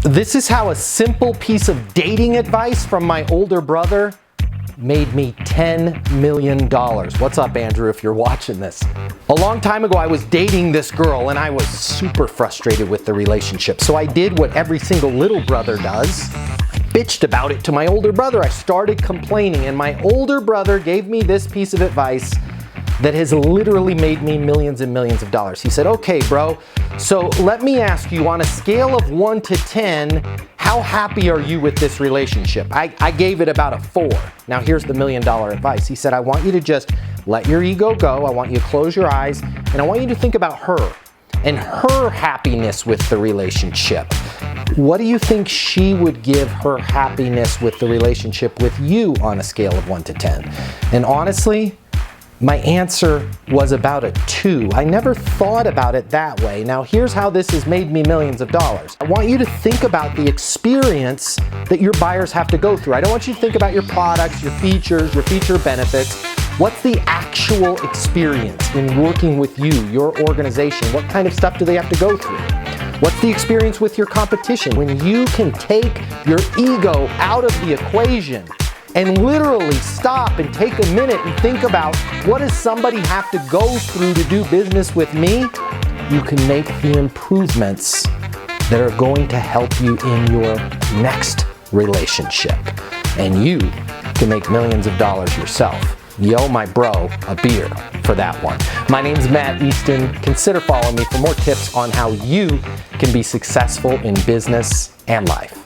This is how a simple piece of dating advice from my older brother made me $10 million. What's up, Andrew, if you're watching this? A long time ago, I was dating this girl and I was super frustrated with the relationship. So I did what every single little brother does. I bitched about it to my older brother. I started complaining, and my older brother gave me this piece of advice that has literally made me millions and millions of dollars. He said, okay, bro, so let me ask you, on a scale of 1 to 10, how happy are you with this relationship? I gave it about a 4. Now here's the $1 million advice. He said, I want you to just let your ego go. I want you to close your eyes, and I want you to think about her and her happiness with the relationship. What do you think she would give her happiness with the relationship with you on a scale of 1 to 10? And honestly, my answer was about a 2. I never thought about it that way. Now here's how this has made me millions of dollars. I want you to think about the experience that your buyers have to go through. I don't want you to think about your products, your features, your feature benefits. What's the actual experience in working with you, your organization? What kind of stuff do they have to go through? What's the experience with your competition? When you can take your ego out of the equation and literally stop and take a minute and think about, what does somebody have to go through to do business with me? You can make the improvements that are going to help you in your next relationship. And you can make millions of dollars yourself. You owe my bro a beer for that one. My name's Matt Easton. Consider following me for more tips on how you can be successful in business and life.